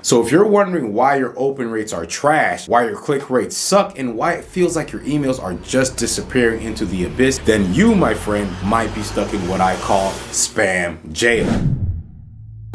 So if you're wondering why your open rates are trash, why your click rates suck, and why it feels like your emails are just disappearing into the abyss, then you, my friend, might be stuck in what I call spam jail.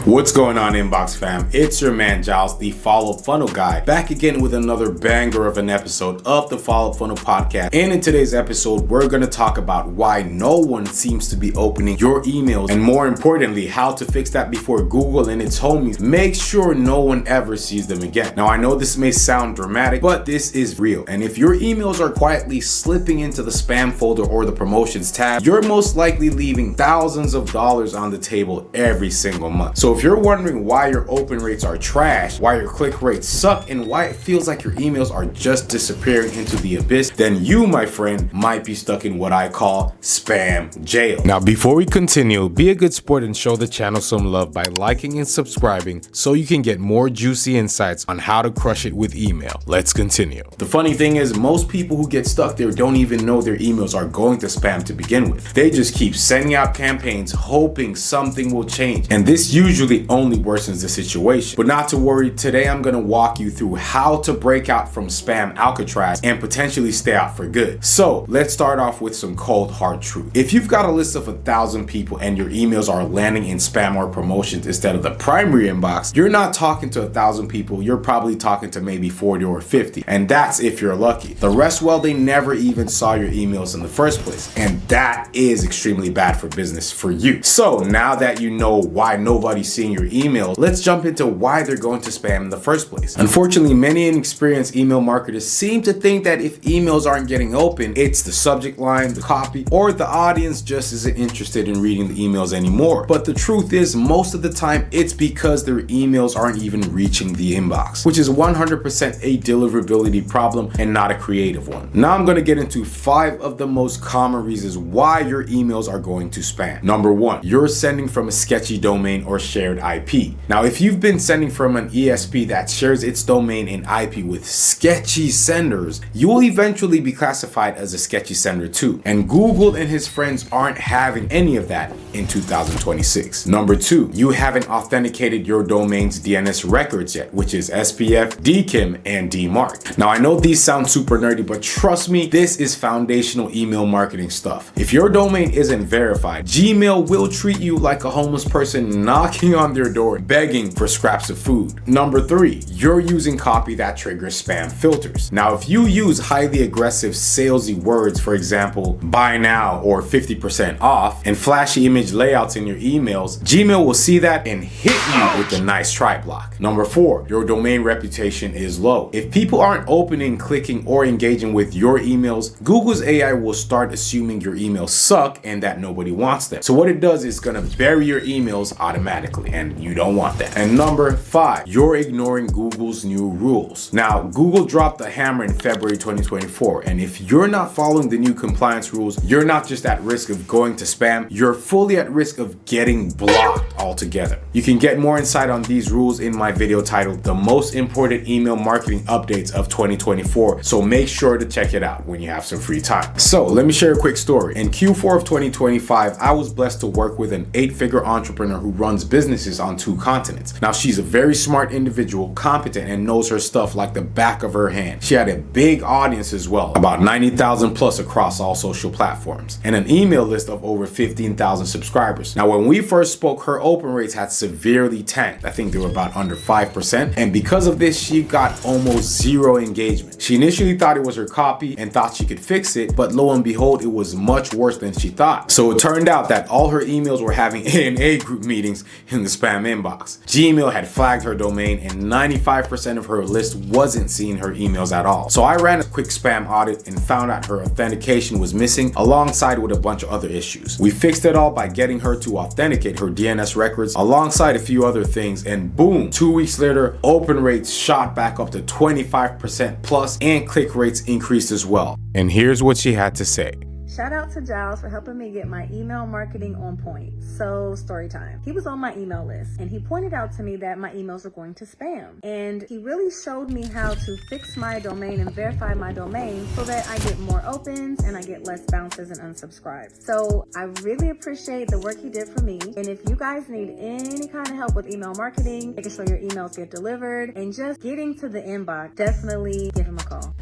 What's going on, Inbox fam? It's your man Giles, the Follow Up Funnel guy, back again with another banger of an episode of the Follow Up Funnel podcast. And in today's episode, we're going to talk about why no one seems to be opening your emails, and more importantly, how to fix that before Google and its homies make sure no one ever sees them again. Now, I know this may sound dramatic, but this is real. And if your emails are quietly slipping into the spam folder or the promotions tab, you're most likely leaving thousands of dollars on the table every single month. So if you're wondering why your open rates are trash, why your click rates suck, and why it feels like your emails are just disappearing into the abyss, then you, my friend, might be stuck in what I call spam jail. Now, before we continue, be a good sport and show the channel some love by liking and subscribing so you can get more juicy insights on how to crush it with email. Let's continue. The funny thing is, most people who get stuck there don't even know their emails are going to spam to begin with. They just keep sending out campaigns hoping something will change, and this usually only worsens the situation. But not to worry, today I'm going to walk you through how to break out from spam Alcatraz and potentially stay out for good. So let's start off with some cold hard truth. If you've got a list of 1,000 people and your emails are landing in spam or promotions instead of the primary inbox, you're not talking to 1,000 people, you're probably talking to maybe 40 or 50. And that's if you're lucky. The rest, well, they never even saw your emails in the first place. And that is extremely bad for business for you. So now that you know why nobody's seeing your email, let's jump into why they're going to spam in the first place. Unfortunately, many inexperienced email marketers seem to think that if emails aren't getting open, it's the subject line, the copy, or the audience just isn't interested in reading the emails anymore. But the truth is, most of the time, it's because their emails aren't even reaching the inbox, which is 100% a deliverability problem and not a creative one. Now I'm going to get into 5 of the most common reasons why your emails are going to spam. Number 1, you're sending from a sketchy domain or shared IP. Now, if you've been sending from an ESP that shares its domain and IP with sketchy senders, you will eventually be classified as a sketchy sender too. And Google and his friends aren't having any of that in 2026. Number 2, you haven't authenticated your domain's DNS records yet, which is SPF, DKIM, and DMARC. Now, I know these sound super nerdy, but trust me, this is foundational email marketing stuff. If your domain isn't verified, Gmail will treat you like a homeless person knocking on their door begging for scraps of food. Number 3, you're using copy that triggers spam filters. Now, if you use highly aggressive salesy words, for example, buy now or 50% off, and flashy image layouts in your emails, Gmail will see that and hit you with the nice try block. Number 4, your domain reputation is low. If people aren't opening, clicking, or engaging with your emails, Google's AI will start assuming your emails suck and that nobody wants them. So what it does is gonna bury your emails automatically, and you don't want that. And number 5, you're ignoring Google's new rules. Now, Google dropped the hammer in February 2024, and if you're not following the new compliance rules, you're not just at risk of going to spam, you're fully at risk of getting blocked altogether. You can get more insight on these rules in my video titled The Most Important Email Marketing Updates of 2024, so make sure to check it out when you have some free time. So let me share a quick story. In Q4 of 2025, I was blessed to work with an 8-figure entrepreneur who runs businesses on 2 continents. Now, she's a very smart individual, competent, and knows her stuff like the back of her hand. She had a big audience as well, about 90,000 plus across all social platforms, and an email list of over 15,000 subscribers. Now, when we first spoke, her open rates had severely tanked. I think they were about under 5%, and because of this, she got almost 0 engagement. She initially thought it was her copy and thought she could fix it, but lo and behold, it was much worse than she thought. So it turned out that all her emails were having ANA group meetings in the spam inbox. Gmail had flagged her domain, and 95% of her list wasn't seeing her emails at all. So I ran a quick spam audit and found out her authentication was missing alongside with a bunch of other issues. We fixed it all by getting her to authenticate her DNS records alongside a few other things, and boom, 2 weeks later, open rates shot back up to 25% plus and click rates increased as well. And here's what she had to say. Shout out to Giles for helping me get my email marketing on point. So story time. He was on my email list and he pointed out to me that my emails were going to spam. And he really showed me how to fix my domain and verify my domain so that I get more opens and I get less bounces and unsubscribes. So I really appreciate the work he did for me. And if you guys need any kind of help with email marketing, making sure your emails get delivered, and just getting to the inbox, definitely give him a call.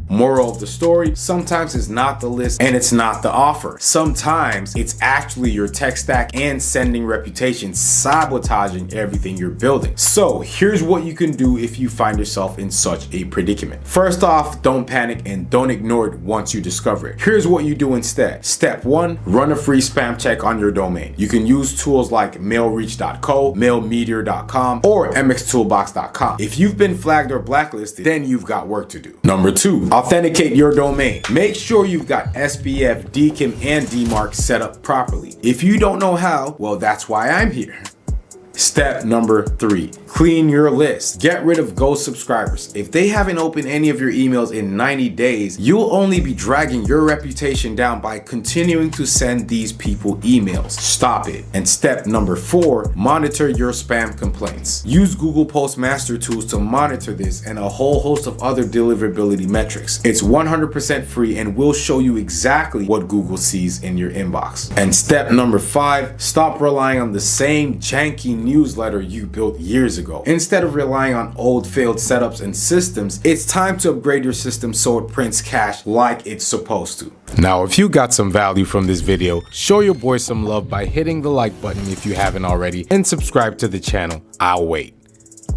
Moral of the story, sometimes it's not the list and it's not the offer. Sometimes it's actually your tech stack and sending reputation sabotaging everything you're building. So here's what you can do if you find yourself in such a predicament. First off, don't panic and don't ignore it once you discover it. Here's what you do instead. Step 1, run a free spam check on your domain. You can use tools like mailreach.co, mailmeteor.com, or mxtoolbox.com. If you've been flagged or blacklisted, then you've got work to do. Number 2, authenticate your domain. Make sure you've got SPF, DKIM, and DMARC set up properly. If you don't know how, well, that's why I'm here. Step number 3, clean your list. Get rid of ghost subscribers. If they haven't opened any of your emails in 90 days, you'll only be dragging your reputation down by continuing to send these people emails. Stop it. And step number 4, monitor your spam complaints. Use Google Postmaster tools to monitor this and a whole host of other deliverability metrics. It's 100% free and will show you exactly what Google sees in your inbox. And step number 5, stop relying on the same janky newsletter you built years ago. Instead of relying on old failed setups and systems, it's time to upgrade your system so it prints cash like it's supposed to. Now, if you got some value from this video, show your boy some love by hitting the like button if you haven't already and subscribe to the channel. I'll wait.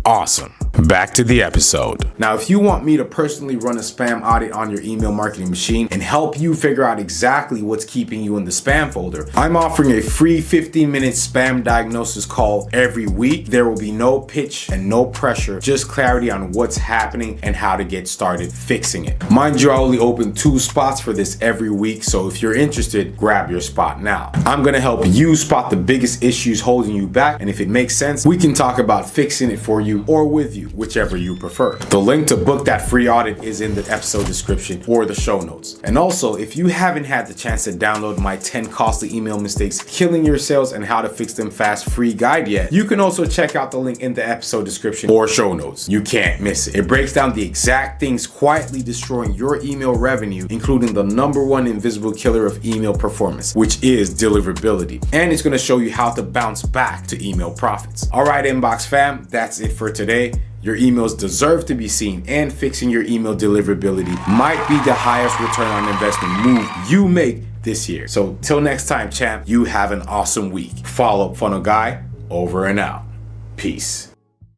Awesome. Back to the episode. Now, if you want me to personally run a spam audit on your email marketing machine and help you figure out exactly what's keeping you in the spam folder, I'm offering a free 15-minute spam diagnosis call every week. There will be no pitch and no pressure, just clarity on what's happening and how to get started fixing it. Mind you, I only open 2 spots for this every week, so if you're interested, grab your spot now. I'm gonna help you spot the biggest issues holding you back, and if it makes sense, we can talk about fixing it for you or with you, whichever you prefer. The link to book that free audit is in the episode description or the show notes. And also, if you haven't had the chance to download my 10 costly email mistakes killing your sales and how to fix them fast free guide yet, you can also check out the link in the episode description or show notes. You can't miss it. It breaks down the exact things quietly destroying your email revenue, including the #1 invisible killer of email performance, which is deliverability. And it's going to show you how to bounce back to email profits. All right, Inbox fam, that's it for today. Your emails deserve to be seen, and fixing your email deliverability might be the highest return on investment move you make this year. So till next time, champ, you have an awesome week. Follow up Funnel Guy, over and out. Peace.